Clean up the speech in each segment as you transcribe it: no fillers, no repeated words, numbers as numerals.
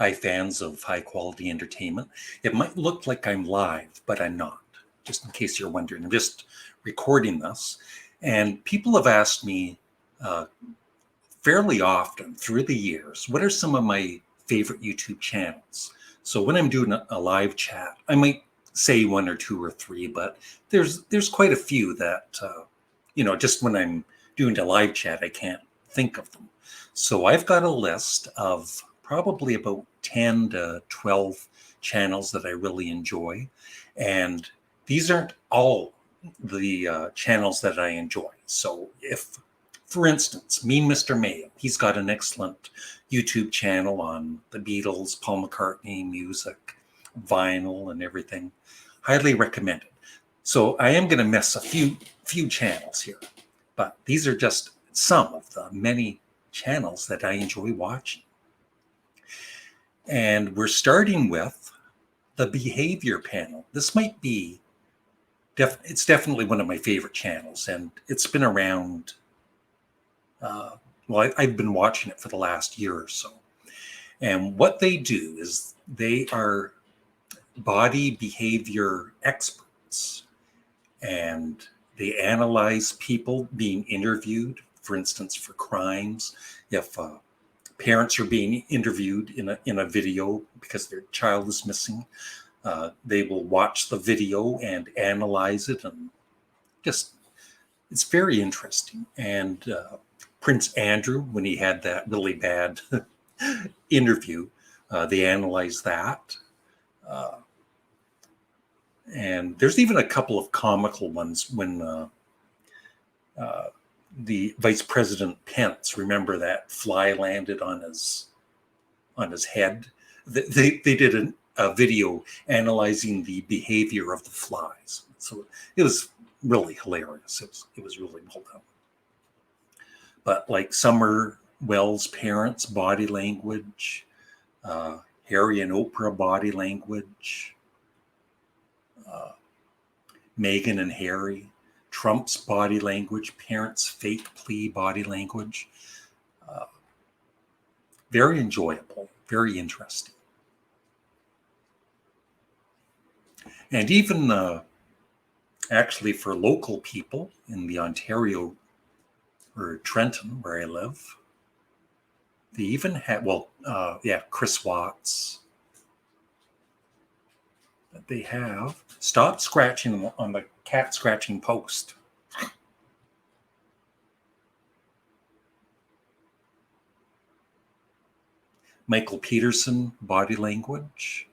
high fans of high quality entertainment. It might look like I'm live, but I'm not, just in case you're wondering. I'm just recording this. And people have asked me fairly often through the years, what are some of my favorite YouTube channels? So when I'm doing a live chat, I might say one or two or three, but there's quite a few that, just when I'm doing a live chat, I can't think of them. So I've got a list of probably about 10 to 12 channels that I really enjoy. And these aren't all the channels that I enjoy. So if, for instance, Mean Mr. Mael, he's got an excellent YouTube channel on the Beatles, Paul McCartney, music, vinyl, and everything. Highly recommend it. So I am going to miss a few channels here, but these are just some of the many channels that I enjoy watching. And we're starting with the Behavior panel. This might be, it's definitely one of my favorite channels, and it's been around, I've been watching it for the last year or so. And what they do is they are body behavior experts, and they analyze people being interviewed, for instance, for crimes. If parents are being interviewed in a video because their child is missing, they will watch the video and analyze it, and just, it's very interesting. And Prince Andrew, when he had that really bad interview, they analyzed that. And there's even a couple of comical ones when the Vice President Pence, remember that fly landed on his head? They did a video analyzing the behavior of the flies. So it was really hilarious. It was really well done. But like Summer Wells' parents' body language, Harry and Oprah body language, Meghan and Harry, Trump's body language, parents' fake plea body language. Very enjoyable, very interesting. And even actually for local people in the Ontario or Trenton, where I live, they even had, Chris Watts. They have Stop Scratching on the Cat Scratching Post. Michael Peterson, body language.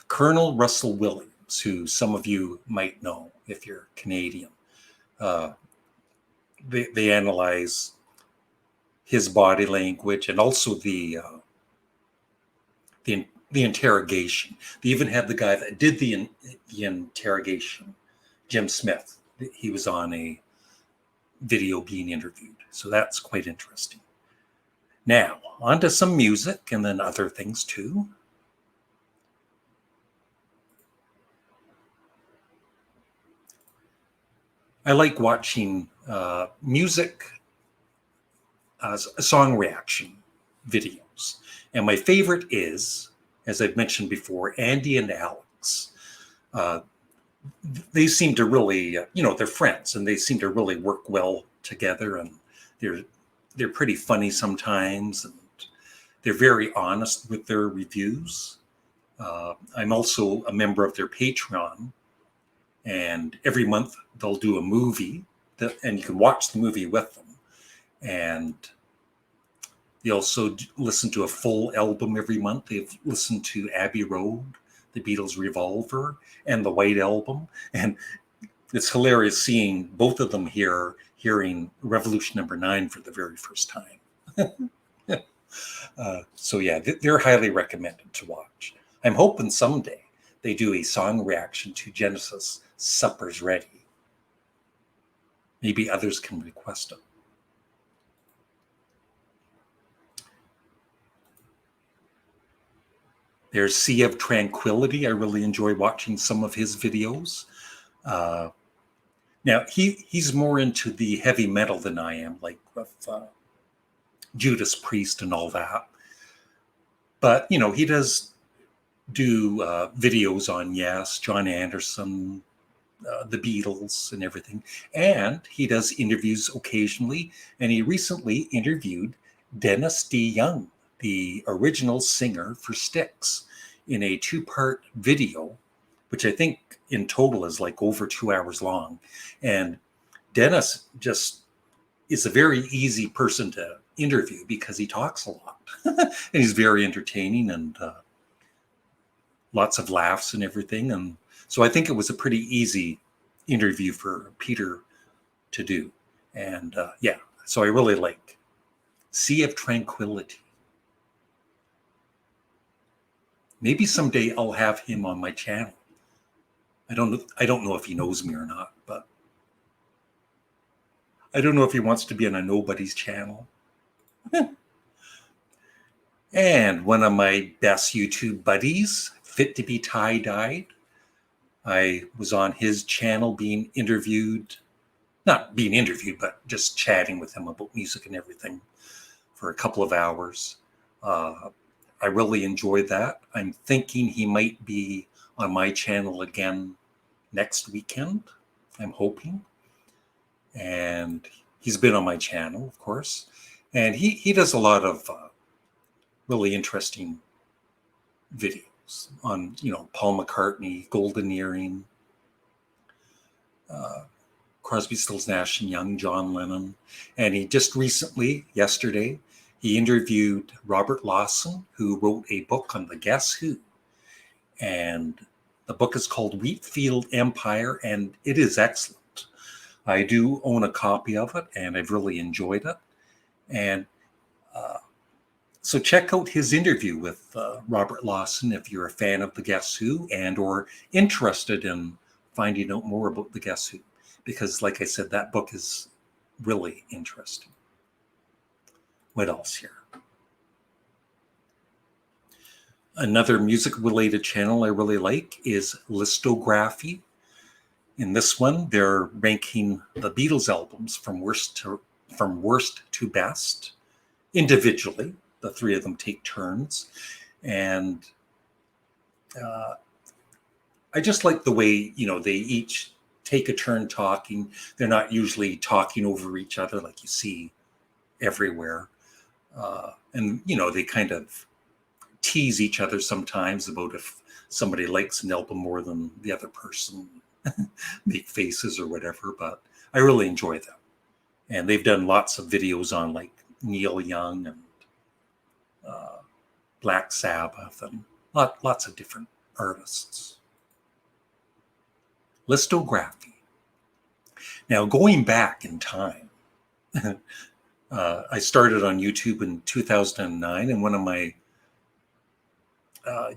Colonel Russell Williams, who some of you might know if you're Canadian. They analyze his body language and also the interrogation. They even had the guy that did the interrogation, Jim Smith. He was on a video being interviewed. So that's quite interesting. Now, on to some music and then other things too. I like watching music song reaction videos. And my favorite is, as I've mentioned before, Andy and Alex. They seem to really, they're friends, and they seem to really work well together, and they're pretty funny sometimes, and they're very honest with their reviews. I'm also a member of their Patreon, and every month they'll do a movie, and you can watch the movie with them. And they also listen to a full album every month. They've listened to Abbey Road, the Beatles' Revolver, and the White Album. And it's hilarious seeing both of them hearing Revolution Number 9 for the very first time. So yeah, they're highly recommended to watch. I'm hoping someday they do a song reaction to Genesis' Supper's Ready. Maybe others can request it. There's Sea of Tranquility. I really enjoy watching some of his videos. Now, he's more into the heavy metal than I am, like with Judas Priest and all that. But, he does do videos on Yes, John Anderson, the Beatles, and everything. And he does interviews occasionally. And he recently interviewed Dennis DeYoung, the original singer for Styx, in a 2-part video, which I think in total is like over 2 hours long. And Dennis just is a very easy person to interview because he talks a lot. And he's very entertaining and lots of laughs and everything. And so I think it was a pretty easy interview for Peter to do. And so I really like Sea of Tranquility. Maybe someday I'll have him on my channel. I don't know if he knows me or not, but I don't know if he wants to be on a nobody's channel. And one of my best YouTube buddies, Fit to be Tie-Dyed, I was on his channel being interviewed, not being interviewed, but just chatting with him about music and everything for a couple of hours. I really enjoyed that. I'm thinking he might be on my channel again next weekend. I'm hoping. And he's been on my channel, of course. And he does a lot of really interesting videos on, Paul McCartney, Golden Earring, Crosby, Stills, Nash and Young, John Lennon. And he just recently, yesterday, he interviewed Robert Lawson, who wrote a book on the Guess Who. And the book is called Wheatfield Empire, and it is excellent. I do own a copy of it, and I've really enjoyed it. And so check out his interview with Robert Lawson if you're a fan of the Guess Who and or interested in finding out more about the Guess Who. Because, like I said, that book is really interesting. What else here? Another music-related channel I really like is Listography. In this one, they're ranking the Beatles albums from worst to best individually. The three of them take turns. And I just like the way, they each take a turn talking. They're not usually talking over each other like you see everywhere. And, they kind of tease each other sometimes about if somebody likes an album more than the other person, make faces or whatever, but I really enjoy them. And they've done lots of videos on like Neil Young and Black Sabbath and lots of different artists. Listography. Now, going back in time, I started on YouTube in 2009, and one of my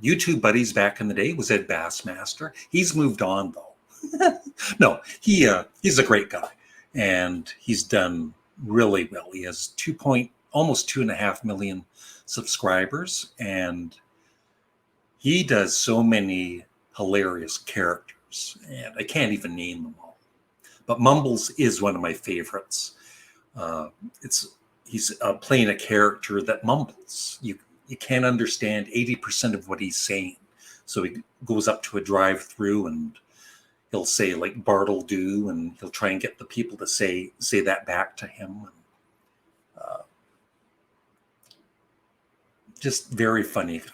YouTube buddies back in the day was Ed Bassmaster. He's moved on though. No, he's a great guy, and he's done really well. He has almost 2.5 million subscribers, and he does so many hilarious characters, and I can't even name them all. But Mumbles is one of my favorites. He's playing a character that mumbles. You can't understand 80% of what he's saying. So he goes up to a drive-through and he'll say like Bartle do, and he'll try and get the people to say that back to him. Just very funny guy.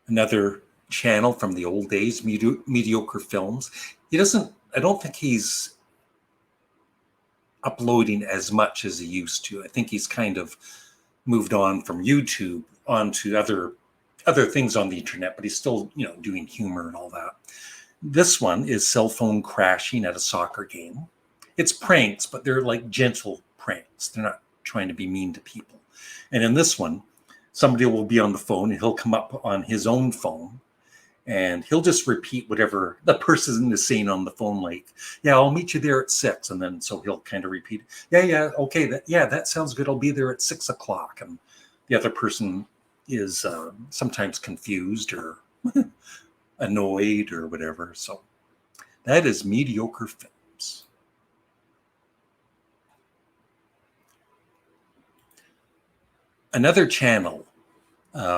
Another channel from the old days, Mediocre Films. I don't think he's uploading as much as he used to. I think he's kind of moved on from YouTube onto other things on the internet, but he's still, doing humor and all that. This one is cell phone crashing at a soccer game. It's pranks, but they're like gentle pranks. They're not trying to be mean to people. And in this one, somebody will be on the phone and he'll come up on his own phone and he'll just repeat whatever the person is saying on the phone, like, yeah, I'll meet you there at 6. And then so he'll kind of repeat, yeah, okay, that sounds good. I'll be there at 6 o'clock. And the other person is sometimes confused or annoyed or whatever. So that is Mediocre Films. Another channel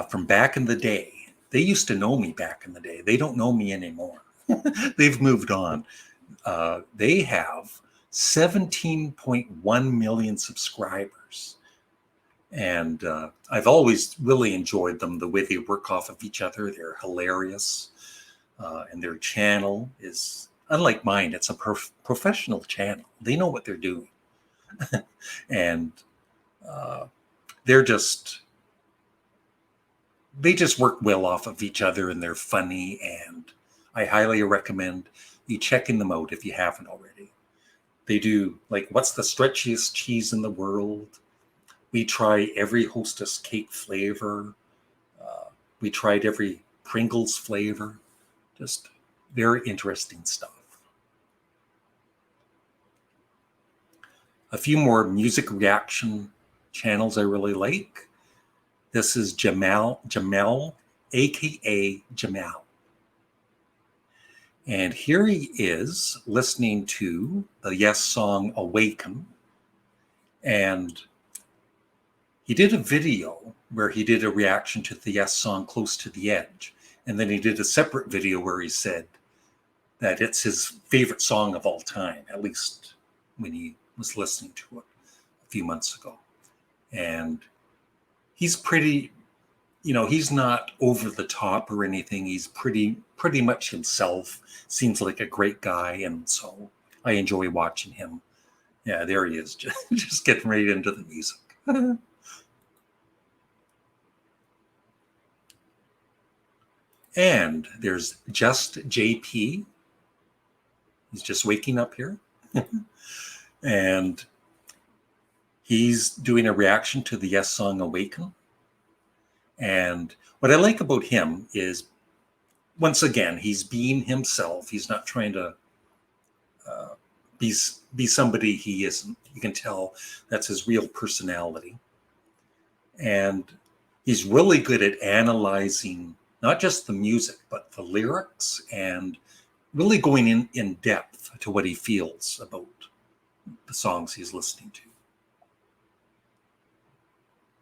from back in the day. They used to know me back in the day. They don't know me anymore. They've moved on. They have 17.1 million subscribers. And I've always really enjoyed them, the way they work off of each other. They're hilarious. And their channel is, unlike mine, it's a professional channel. They know what they're doing. And they just work well off of each other, and they're funny. And I highly recommend you checking them out if you haven't already. They do, like, what's the stretchiest cheese in the world? We try every Hostess cake flavor. We tried every Pringles flavor. Just very interesting stuff. A few more music reaction channels I really like. This is Jamel, aka Jamal. And here he is listening to the Yes song Awaken. And he did a video where he did a reaction to the Yes song Close to the Edge. And then he did a separate video where he said that it's his favorite song of all time, at least when he was listening to it a few months ago. And he's pretty, he's not over the top or anything. He's pretty much himself. Seems like a great guy. And so I enjoy watching him. Yeah, there he is, just getting right into the music. And there's Just JP. He's just waking up here. And he's doing a reaction to the Yes song Awaken. And what I like about him is, once again, he's being himself. He's not trying to be somebody he isn't. You can tell that's his real personality. And he's really good at analyzing not just the music, but the lyrics, and really going in depth to what he feels about the songs he's listening to.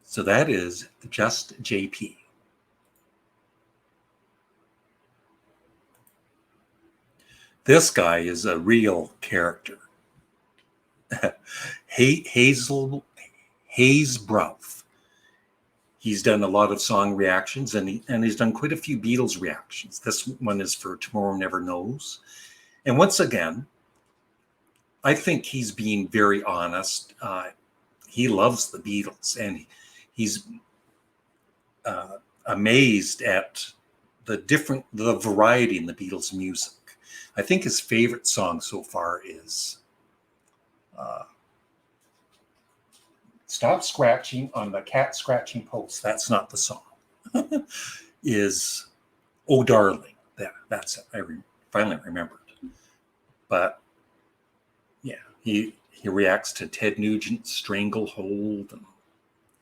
So that is Just JP. This guy is a real character. Hayes Bruff. He's done a lot of song reactions, and he's done quite a few Beatles reactions. This one is for Tomorrow Never Knows. And once again, I think he's being very honest. He loves the Beatles, and he's amazed at the variety in the Beatles' music. I think his favorite song so far is Stop Scratching on the Cat Scratching Post. That's not the song. Is Oh Darling. That's it. I finally remembered. But yeah, he reacts to Ted Nugent's Stranglehold and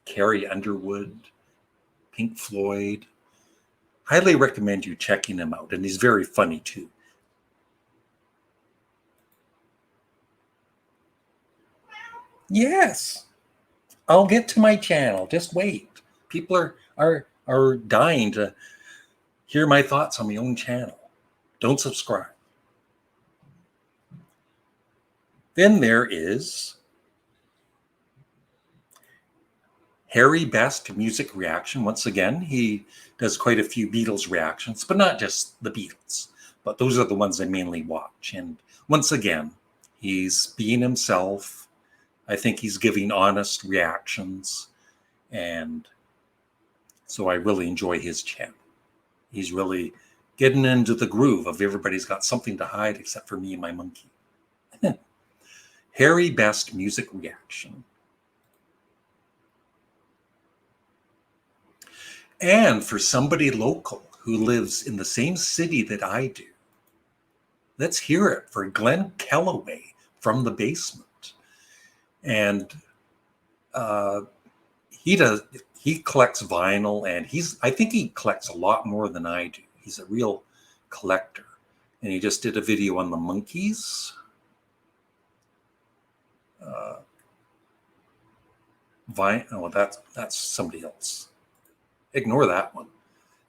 Carrie Underwood, Pink Floyd. Highly recommend you checking him out. And he's very funny too. Yes. I'll get to my channel. Just wait. People are dying to hear my thoughts on my own channel. Don't subscribe. Then there is Harry Best Music Reaction. Once again, he does quite a few Beatles reactions, but not just the Beatles. But those are the ones I mainly watch. And once again, he's being himself. I think he's giving honest reactions. And so I really enjoy his channel. He's really getting into the groove of everybody's got something to hide except for me and my monkey. Harry Best Music Reaction. And for somebody local who lives in the same city that I do, let's hear it for Glenn Kellaway from the Basement. And he collects vinyl, and I think he collects a lot more than I do. He's a real collector. And he just did a video on the Monkees. Oh, that's somebody else. Ignore that one.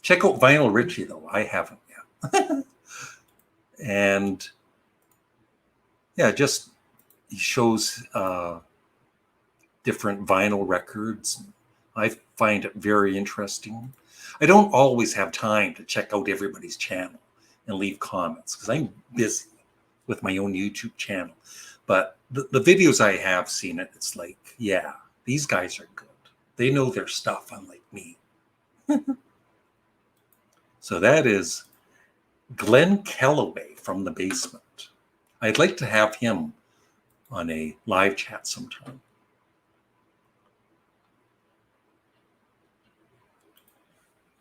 Check out Vinyl Richie, though. I haven't yet. And yeah, just he shows different vinyl records. I find it very interesting. I don't always have time to check out everybody's channel and leave comments because I'm busy with my own YouTube channel. But the videos I have seen, it's like, yeah, these guys are good. They know their stuff, unlike me. So that is Glenn Kellaway from the basement. I'd like to have him on a live chat sometime.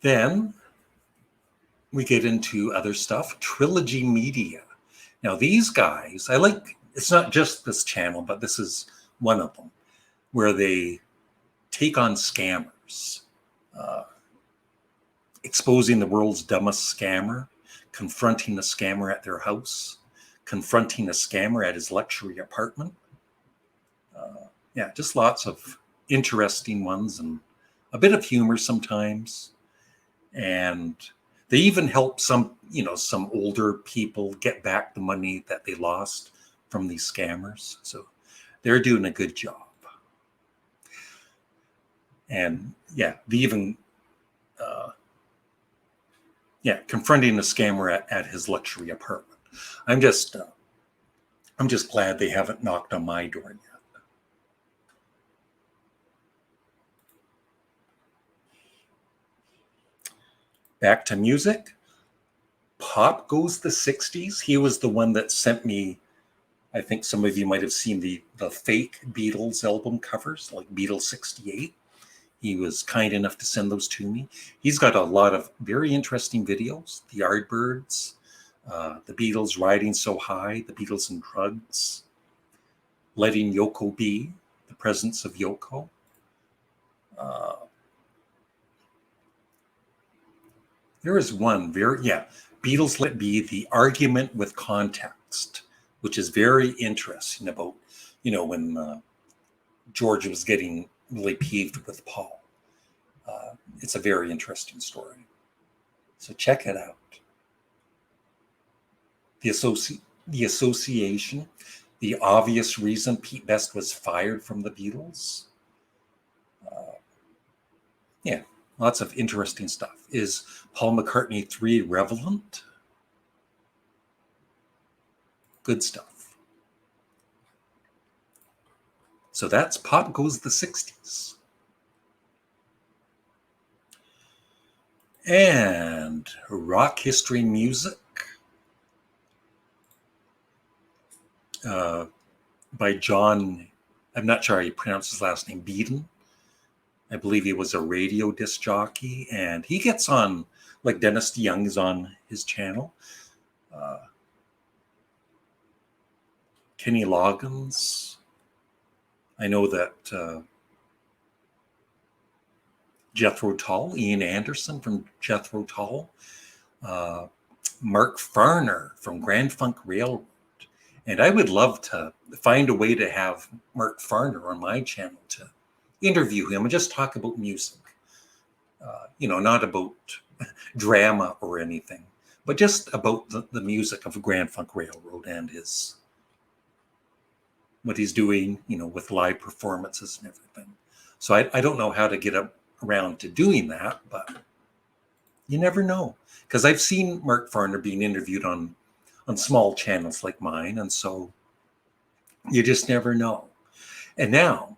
Then we get into other stuff. Trilogy Media. Now these guys, it's not just this channel, but this is one of them, where they take on scammers, exposing the world's dumbest scammer, confronting a scammer at their house, confronting a scammer at his luxury apartment. Yeah, just lots of interesting ones and a bit of humor sometimes. And they even help some older people get back the money that they lost from these scammers. So they're doing a good job. And yeah, they even, confronting a scammer at his luxury apartment. I'm just glad they haven't knocked on my door yet. Back to music. Pop Goes the 60s. He was the one that sent me, I think some of you might have seen the fake Beatles album covers, like Beatles 68. He was kind enough to send those to me. He's got a lot of very interesting videos. The Yardbirds, the Beatles Riding So High, the Beatles and Drugs, Letting Yoko Be, The Presence of Yoko. There is one Beatles Let Be, The Argument with Context, which is very interesting about, when George was getting really peeved with Paul. It's a very interesting story. So check it out. The Association, The Obvious Reason Pete Best Was Fired from the Beatles. Lots of interesting stuff. Is Paul McCartney 3 relevant? Good stuff. So that's Pop Goes the 60s. And rock history music by John, I'm not sure how you pronounce his last name, Beaton. I believe he was a radio disc jockey, and he gets on, like Dennis DeYoung is on his channel. Kenny Loggins. I know that Jethro Tull, Ian Anderson from Jethro Tull, Mark Farner from Grand Funk Railroad. And I would love to find a way to have Mark Farner on my channel to interview him and just talk about music. Not about drama or anything, but just about the music of Grand Funk Railroad and what he's doing, with live performances and everything. So I don't know how to get around to doing that, but you never know. Because I've seen Mark Farner being interviewed on small channels like mine, and so you just never know. And now,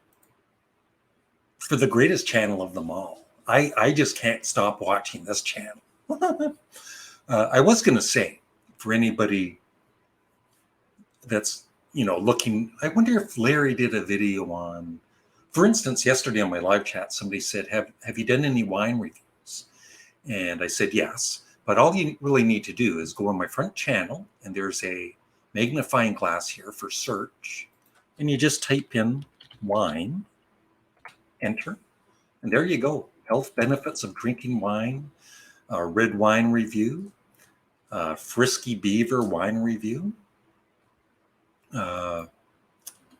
for the greatest channel of them all, I just can't stop watching this channel. I was going to say, for anybody that's, looking, I wonder if Larry did a video on, for instance, yesterday on my live chat, somebody said, have you done any wine reviews? And I said, yes. But all you really need to do is go on my front channel, and there's a magnifying glass here for search. And you just type in wine, enter, and there you go. Health benefits of drinking wine, red wine review, Frisky Beaver wine review.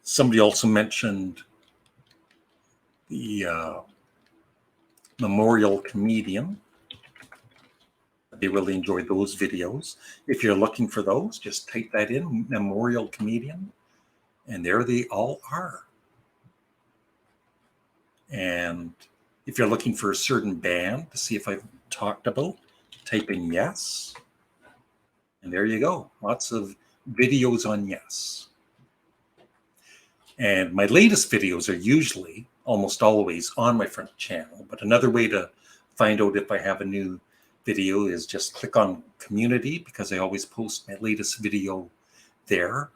Somebody also mentioned the Memorial Comedian. They really enjoyed those videos. If you're looking for those, just type that in, Memorial Comedian, and there they all are. And if you're looking for a certain band to see if I've talked about, type in Yes. And there you go. Lots of videos on Yes. And my latest videos are usually, almost always, on my front channel. But another way to find out if I have a new video is just click on Community, because I always post my latest video there.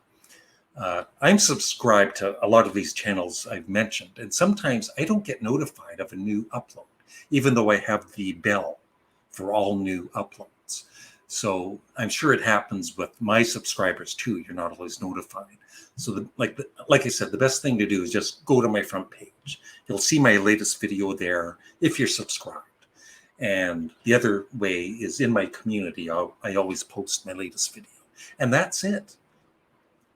I'm subscribed to a lot of these channels I've mentioned, and sometimes I don't get notified of a new upload, even though I have the bell for all new uploads. So I'm sure it happens with my subscribers too. You're not always notified. So like I said, the best thing to do is just go to my front page. You'll see my latest video there if you're subscribed. And the other way is in my community. I always post my latest video. And that's it.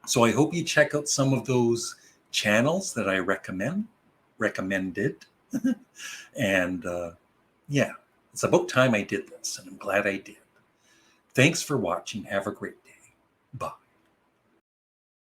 So I hope you check out some of those channels that I recommended. And yeah, it's about time I did this, and I'm glad I did. Thanks for watching. Have a great day. Bye.